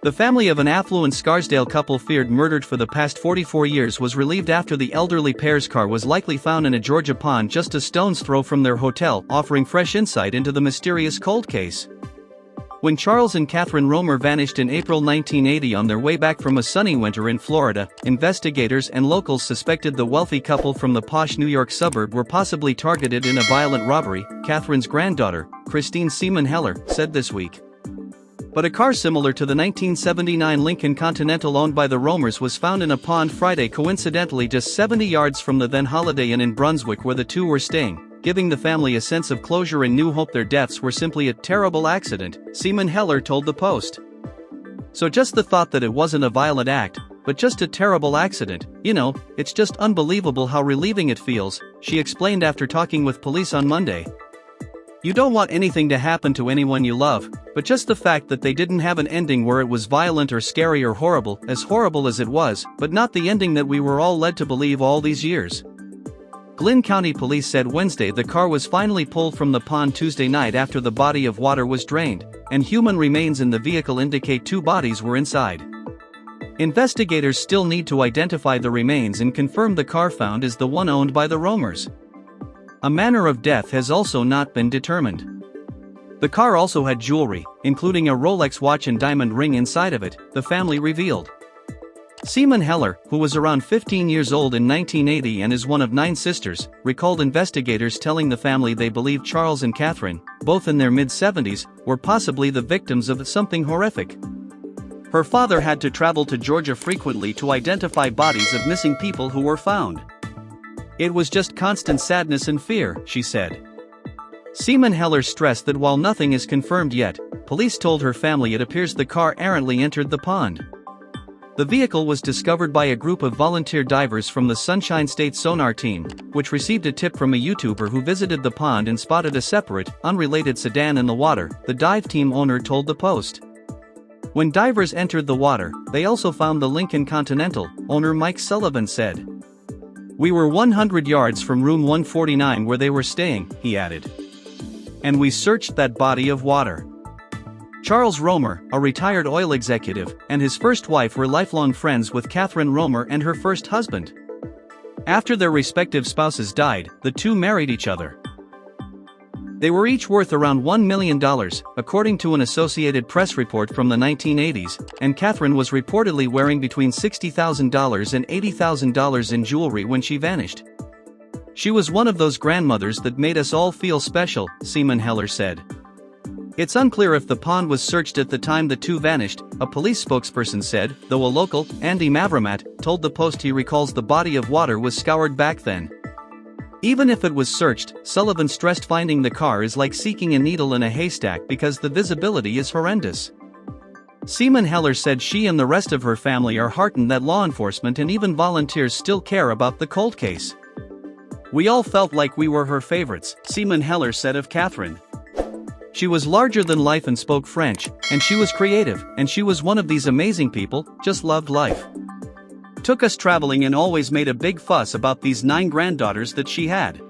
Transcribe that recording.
The family of an affluent Scarsdale couple feared murdered for the past 44 years was relieved after the elderly pair's car was likely found in a Georgia pond just a stone's throw from their hotel, offering fresh insight into the mysterious cold case. When Charles and Catherine Romer vanished in April 1980 on their way back from a sunny winter in Florida, investigators and locals suspected the wealthy couple from the posh New York suburb were possibly targeted in a violent robbery, Catherine's granddaughter, Christine Seaman Heller, said this week. But a car similar to the 1979 Lincoln Continental owned by the Romers was found in a pond Friday, coincidentally just 70 yards from the then Holiday Inn in Brunswick where the two were staying, giving the family a sense of closure and new hope their deaths were simply a terrible accident, Seaman Heller told the Post. So just the thought that it wasn't a violent act, but just a terrible accident, it's just unbelievable how relieving it feels, she explained after talking with police on Monday. You don't want anything to happen to anyone you love, but just the fact that they didn't have an ending where it was violent or scary or horrible as it was, but not the ending that we were all led to believe all these years. Glynn County Police said Wednesday the car was finally pulled from the pond Tuesday night after the body of water was drained, and human remains in the vehicle indicate two bodies were inside. Investigators still need to identify the remains and confirm the car found is the one owned by the Romers. A manner of death has also not been determined. The car also had jewelry, including a Rolex watch and diamond ring inside of it, the family revealed. Seaman Heller, who was around 15 years old in 1980 and is one of 9 sisters, recalled investigators telling the family they believed Charles and Catherine, both in their mid-70s, were possibly the victims of something horrific. Her father had to travel to Georgia frequently to identify bodies of missing people who were found. It was just constant sadness and fear, she said. Seaman Heller stressed that while nothing is confirmed yet, police told her family it appears the car errantly entered the pond. The vehicle was discovered by a group of volunteer divers from the Sunshine State Sonar Team, which received a tip from a YouTuber who visited the pond and spotted a separate, unrelated sedan in the water, the dive team owner told the Post. When divers entered the water, they also found the Lincoln Continental, owner Mike Sullivan said. We were 100 yards from room 149 where they were staying, he added. And we searched that body of water. Charles Romer, a retired oil executive, and his first wife were lifelong friends with Catherine Romer and her first husband. After their respective spouses died, the two married each other. They were each worth around $1 million, according to an Associated Press report from the 1980s, and Catherine was reportedly wearing between $60,000 and $80,000 in jewelry when she vanished. She was one of those grandmothers that made us all feel special, Seaman Heller said. It's unclear if the pond was searched at the time the two vanished, a police spokesperson said, though a local, Andy Mavramat, told the Post he recalls the body of water was scoured back then. Even if it was searched, Sullivan stressed finding the car is like seeking a needle in a haystack because the visibility is horrendous. Seaman Heller said she and the rest of her family are heartened that law enforcement and even volunteers still care about the cold case. We all felt like we were her favorites, Seaman Heller said of Catherine. She was larger than life and spoke French, and she was creative, and she was one of these amazing people, just loved life. Took us traveling and always made a big fuss about these 9 granddaughters that she had.